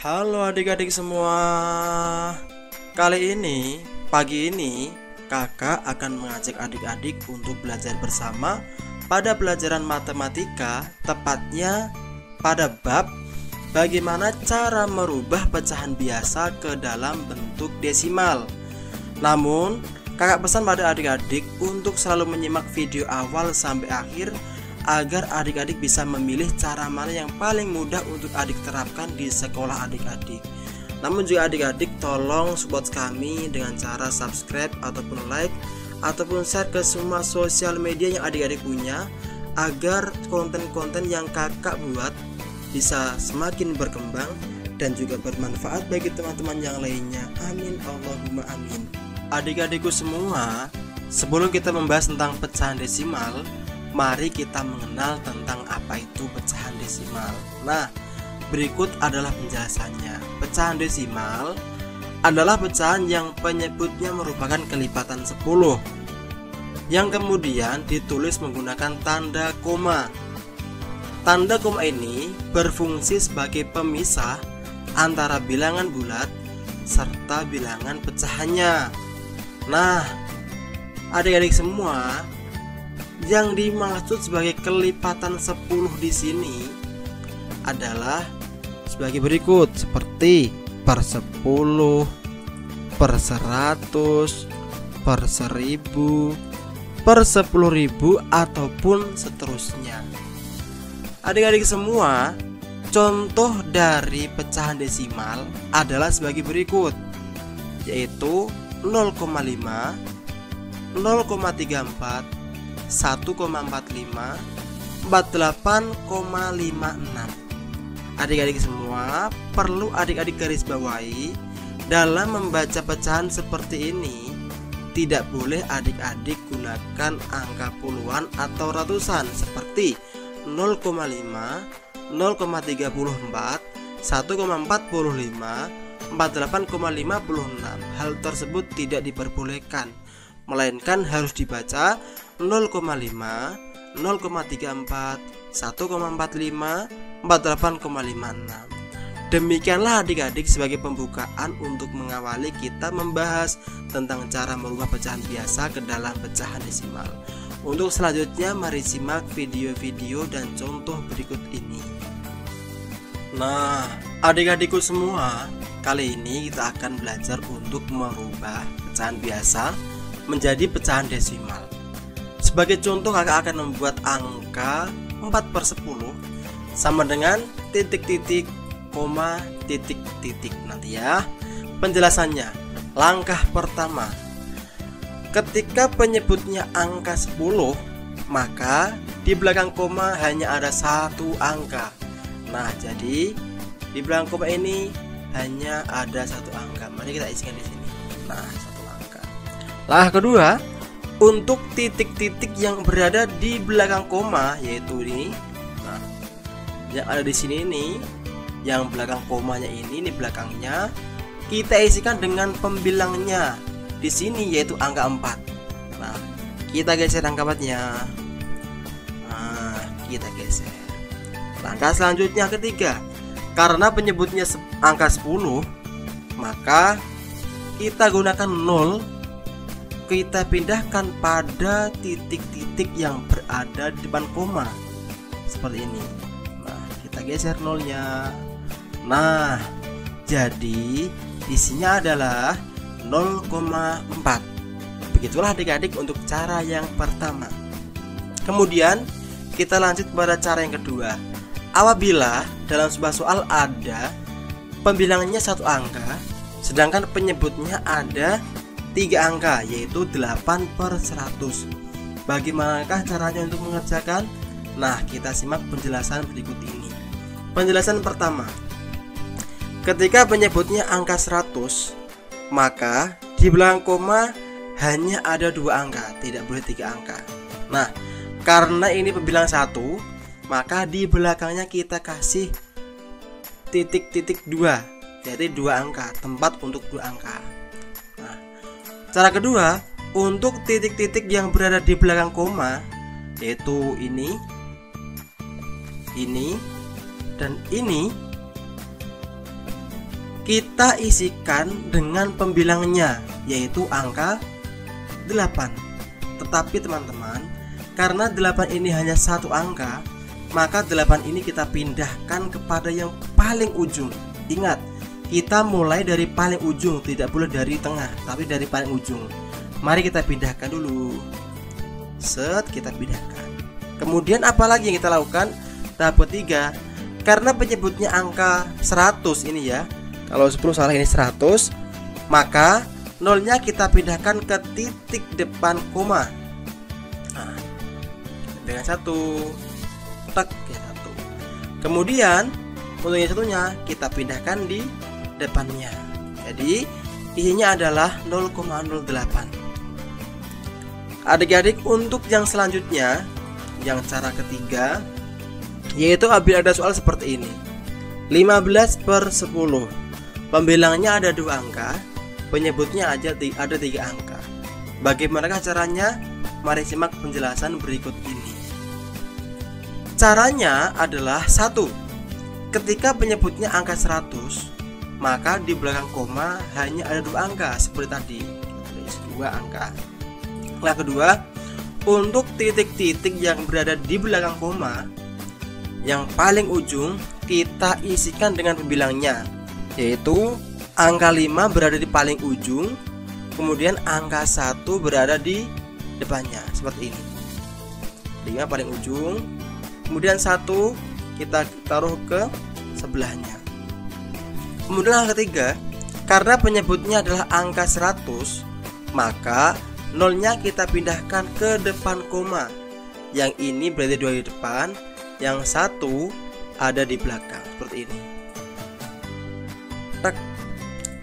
Halo adik-adik semua. Pagi ini kakak akan mengajak adik-adik untuk belajar bersama pada pelajaran matematika, tepatnya pada bab bagaimana cara merubah pecahan biasa ke dalam bentuk desimal. Namun, kakak pesan pada adik-adik untuk selalu menyimak video awal sampai akhir agar adik-adik bisa memilih cara mana yang paling mudah untuk adik terapkan di sekolah adik-adik. Namun juga adik-adik tolong support kami dengan cara subscribe ataupun like ataupun share ke semua sosial media yang adik-adik punya agar konten-konten yang kakak buat bisa semakin berkembang dan juga bermanfaat bagi teman-teman yang lainnya. Amin Allahumma amin. Adik-adikku semua, sebelum kita membahas tentang pecahan desimal, mari kita mengenal tentang apa itu pecahan desimal. Nah, berikut adalah penjelasannya. Pecahan desimal adalah pecahan yang penyebutnya merupakan kelipatan 10 yang kemudian ditulis menggunakan tanda koma. Tanda koma ini berfungsi sebagai pemisah antara bilangan bulat serta bilangan pecahannya. Nah, adik-adik semua, yang dimaksud sebagai kelipatan 10 di sini adalah sebagai berikut, seperti per 10, per 100, per 1000, per 10.000 ataupun seterusnya. Adik-adik semua, contoh dari pecahan desimal adalah sebagai berikut, yaitu 0,5, 0,34, 1,45, 48,56. Adik-adik semua, perlu adik-adik garis bawahi, dalam membaca pecahan seperti ini tidak boleh adik-adik gunakan angka puluhan atau ratusan seperti 0,5, 0,34, 1,45, 48,56. Hal tersebut tidak diperbolehkan, melainkan harus dibaca 0,5, 0,34, 1,45, 48,56. Demikianlah adik-adik sebagai pembukaan untuk mengawali kita membahas tentang cara merubah pecahan biasa ke dalam pecahan desimal. Untuk selanjutnya mari simak video-video dan contoh berikut ini. Nah, adik-adikku semua, kali ini kita akan belajar untuk merubah pecahan biasa menjadi pecahan desimal. Sebagai contoh, kakak akan membuat angka 4/10 sama dengan titik-titik, koma, titik-titik. Nanti ya penjelasannya. Langkah pertama, ketika penyebutnya angka 10, maka di belakang koma hanya ada satu angka. Nah, jadi di belakang koma ini hanya ada satu angka. Mari kita isikan di sini. Nah, satu angka. Langkah kedua, untuk titik-titik yang berada di belakang koma, yaitu ini. Nah, yang ada di sini ini, yang belakang komanya ini belakangnya kita isikan dengan pembilangnya di sini, yaitu angka 4. Nah, kita geser angka 4-nya. Nah, kita geser. Langkah selanjutnya ketiga, karena penyebutnya angka 10, maka kita gunakan 0. Kita pindahkan pada titik-titik yang berada di depan koma seperti ini. Nah, kita geser 0-nya. Nah, jadi isinya adalah 0,4. Begitulah adik-adik untuk cara yang pertama. Kemudian kita lanjut pada cara yang kedua. Apabila dalam sebuah soal ada pembilangannya satu angka, sedangkan penyebutnya ada 3 angka, yaitu 8/100. Bagaimanakah caranya untuk mengerjakan? Nah, kita simak penjelasan berikut ini. Penjelasan pertama, ketika penyebutnya angka 100, maka di belakang koma hanya ada 2 angka, tidak boleh 3 angka. Nah, karena ini pembilang 1, maka di belakangnya kita kasih titik-titik 2, yaitu 2 angka, tempat untuk 2 angka. Nah, cara kedua, untuk titik-titik yang berada di belakang koma, yaitu ini, dan ini, kita isikan dengan pembilangnya, yaitu angka 8. Tetapi teman-teman, karena 8 ini hanya satu angka, maka 8 ini kita pindahkan kepada yang paling ujung. Ingat, kita mulai dari paling ujung, tidak boleh dari tengah, tapi dari paling ujung. Mari kita pindahkan dulu. Set, kita pindahkan. Kemudian apalagi yang kita lakukan? Tahap ketiga, karena penyebutnya angka 100 ini ya, kalau 10 salah ini 100, maka nolnya kita pindahkan ke titik depan koma. Nah, dengan 1, tak ya 1. Kemudian untuk yang satunya kita pindahkan di depannya. Jadi isinya adalah 0,08. Adik-adik, untuk yang selanjutnya, yang cara ketiga, yaitu apabila ada soal seperti ini, 15/10. Pembilangnya ada 2 angka, penyebutnya ada 3 angka. Bagaimanakah caranya? Mari simak penjelasan berikut ini. Caranya adalah 1. Ketika penyebutnya angka 100, maka di belakang koma hanya ada 2 angka seperti tadi, 2 angka. Yang kedua, untuk titik-titik yang berada di belakang koma, yang paling ujung kita isikan dengan pembilangnya, yaitu angka 5 berada di paling ujung, kemudian angka 1 berada di depannya, seperti ini. 5 paling ujung, kemudian 1 kita taruh ke sebelahnya. Kemudian angka ketiga, karena penyebutnya adalah angka 100, maka nolnya kita pindahkan ke depan koma. Yang ini berarti 2 di depan, yang 1 ada di belakang, seperti ini. Tak.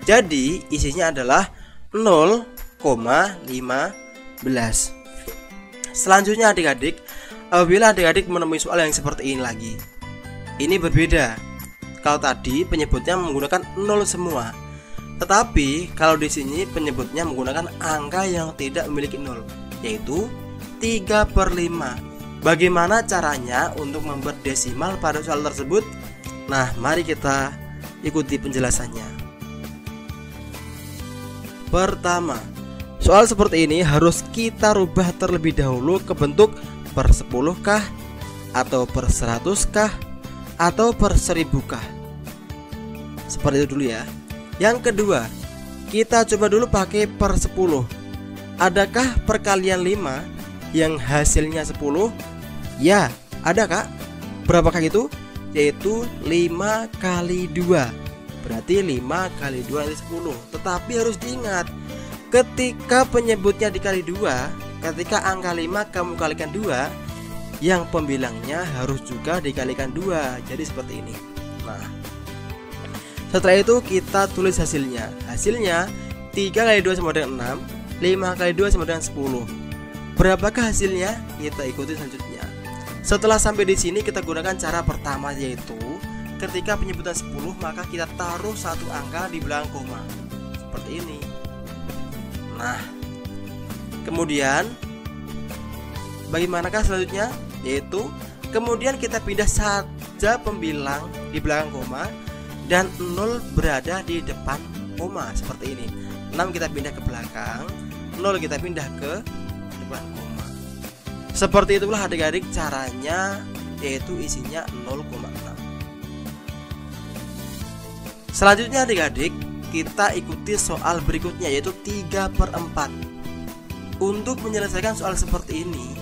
Jadi isinya adalah 0,15. Selanjutnya adik-adik, apabila adik-adik menemui soal yang seperti ini lagi, ini berbeda. Kalau tadi penyebutnya menggunakan 0 semua, tetapi kalau di sini penyebutnya menggunakan angka yang tidak memiliki 0, yaitu 3/5. Bagaimana caranya untuk membuat desimal pada soal tersebut? Nah, mari kita ikuti penjelasannya. Pertama, soal seperti ini harus kita rubah terlebih dahulu ke bentuk per 10 kah, atau per 100 kah, atau per 1000 kah. Seperti itu dulu ya. Yang kedua, kita coba dulu pakai per 10. Adakah perkalian 5 yang hasilnya 10? Ya, ada kak. Berapakah itu? Yaitu 5 kali 2. Berarti 5 kali 2 itu 10. Tetapi harus diingat, ketika penyebutnya dikali 2, ketika angka 5 kamu kalikan 2, yang pembilangnya harus juga dikalikan 2. Jadi seperti ini. Nah, setelah itu kita tulis hasilnya. Hasilnya 3 kali 2 sama dengan 6, 5 kali 2 sama dengan 10. Berapakah hasilnya? Kita ikuti selanjutnya. Setelah sampai di sini kita gunakan cara pertama, yaitu ketika penyebutan 10 maka kita taruh 1 angka di belakang koma. Seperti ini. Nah, kemudian bagaimanakah selanjutnya? Yaitu kemudian kita pindah saja pembilang di belakang koma dan 0 berada di depan koma, seperti ini. 6 kita pindah ke belakang, 0 kita pindah ke depan koma. Seperti itulah adik-adik caranya, yaitu isinya 0,6. Selanjutnya adik-adik, kita ikuti soal berikutnya, yaitu 3/4. Untuk menyelesaikan soal seperti ini,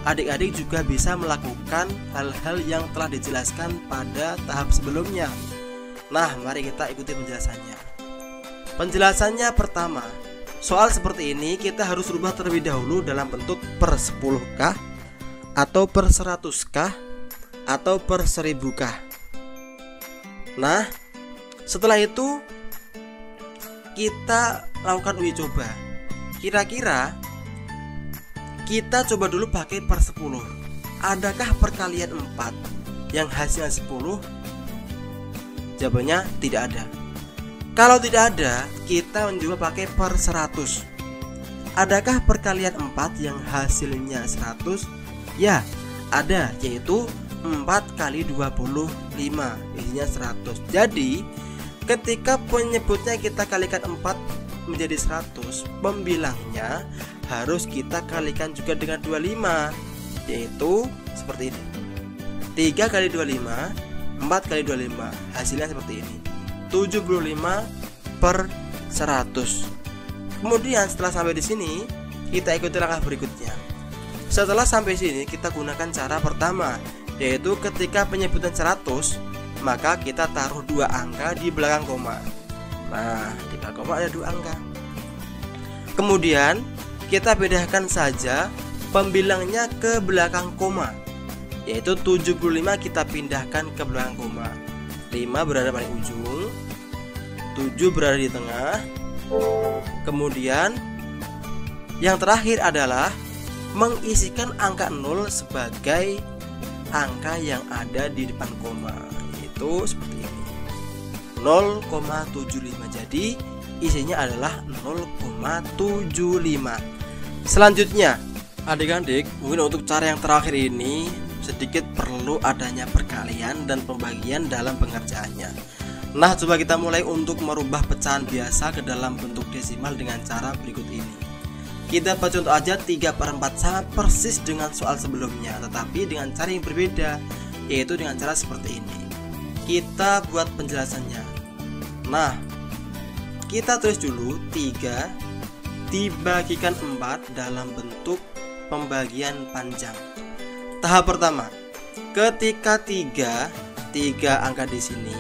adik-adik juga bisa melakukan hal-hal yang telah dijelaskan pada tahap sebelumnya. Nah, mari kita ikuti penjelasannya. Penjelasannya pertama, soal seperti ini kita harus rubah terlebih dahulu dalam bentuk per 10 kah, atau per 100 kah, atau per 1000 kah. Nah, setelah itu kita lakukan uji coba. Kira-kira kita coba dulu pakai per 10. Adakah perkalian 4 yang hasilnya 10? Jawabannya tidak ada. Kalau tidak ada, kita mencoba pakai per 100. Adakah perkalian 4 yang hasilnya 100? Ya, ada, yaitu 4 kali 25, isinya 100. Jadi ketika penyebutnya kita kalikan 4 menjadi 100, pembilangnya harus kita kalikan juga dengan 25, yaitu seperti ini. 3 kali 25, 4 kali 25, hasilnya seperti ini, 75/100. Kemudian setelah sampai di sini, kita ikuti langkah berikutnya. Setelah sampai sini, kita gunakan cara pertama, yaitu ketika penyebutan 100, maka kita taruh 2 angka di belakang koma. Nah, di belakang koma ada 2 angka. Kemudian kita bedakan saja pembilangnya ke belakang koma, yaitu 75 kita pindahkan ke belakang koma. 5 berada paling ujung, 7 berada di tengah. Kemudian yang terakhir adalah mengisikan angka 0 sebagai angka yang ada di depan koma, yaitu seperti ini, 0,75. Jadi isinya adalah 0,75. Selanjutnya adik-adik, mungkin untuk cara yang terakhir ini sedikit perlu adanya perkalian dan pembagian dalam pengerjaannya. Nah, coba kita mulai untuk merubah pecahan biasa ke dalam bentuk desimal dengan cara berikut ini. Kita buat contoh aja 3/4 sama persis dengan soal sebelumnya, tetapi dengan cara yang berbeda, yaitu dengan cara seperti ini. Kita buat penjelasannya. Nah, kita tulis dulu 3 dibagikan 4 dalam bentuk pembagian panjang. Tahap pertama, ketika 3 angka di sini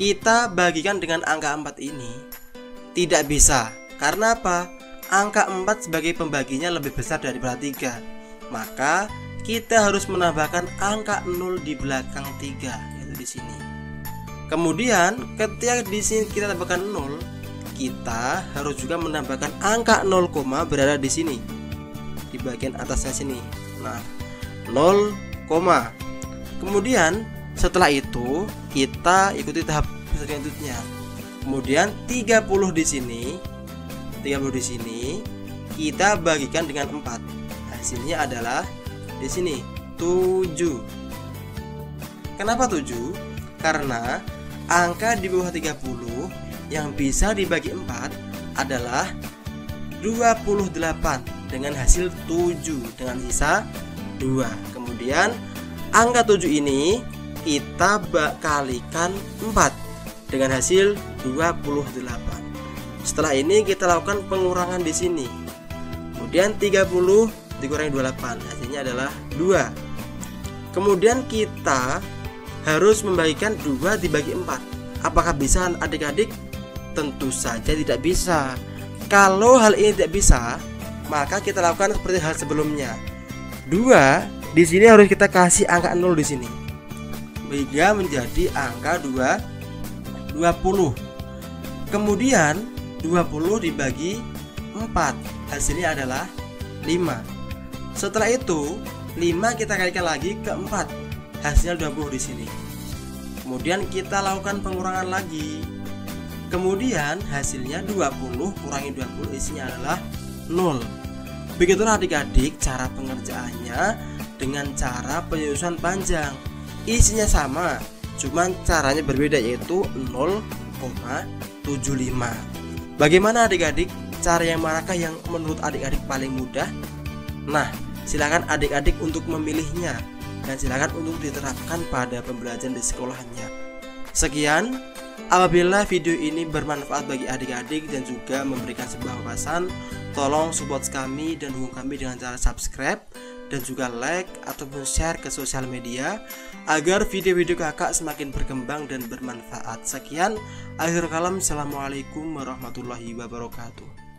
kita bagikan dengan angka 4 ini tidak bisa. Karena apa? Angka 4 sebagai pembaginya lebih besar daripada 3. Maka kita harus menambahkan angka 0 di belakang 3, yaitu di sini. Kemudian ketika di sini kita tambahkan 0, kita harus juga menambahkan angka 0, berada di sini di bagian atasnya sini. Nah, 0, kemudian setelah itu kita ikuti tahap selanjutnya. Kemudian 30 di sini, 30 di sini kita bagikan dengan 4. Hasilnya adalah di sini 7. Kenapa 7? Karena angka di bawah 30 yang bisa dibagi 4 adalah 28 dengan hasil 7 dengan sisa 2. Kemudian angka 7 ini kita kalikan 4 dengan hasil 28. Setelah ini kita lakukan pengurangan di sini. Kemudian 30 dikurangi 28, hasilnya adalah 2. Kemudian kita harus membagikan 2 dibagi 4. Apakah bisa adik-adik? Tentu saja tidak bisa. Kalau hal ini tidak bisa, maka kita lakukan seperti hal sebelumnya. 2 di sini harus kita kasih angka 0 di sini, hingga menjadi angka 20. Kemudian 20 dibagi 4, hasilnya adalah 5. Setelah itu 5 kita kalikan lagi ke 4, hasilnya 20 di sini. Kemudian kita lakukan pengurangan lagi. Kemudian hasilnya 20 kurangi 20, isinya adalah 0. Begitulah adik-adik cara pengerjaannya dengan cara penyusunan panjang. Isinya sama, cuman caranya berbeda, yaitu 0,75. Bagaimana adik-adik? Cara yang manakah yang menurut adik-adik paling mudah? Nah, silakan adik-adik untuk memilihnya dan silakan untuk diterapkan pada pembelajaran di sekolahnya. Sekian, apabila video ini bermanfaat bagi adik-adik dan juga memberikan sebuah wawasan, tolong support kami dan dukung kami dengan cara subscribe dan juga like ataupun share ke sosial media agar video-video kakak semakin berkembang dan bermanfaat. Sekian, akhir kalam, assalamualaikum warahmatullahi wabarakatuh.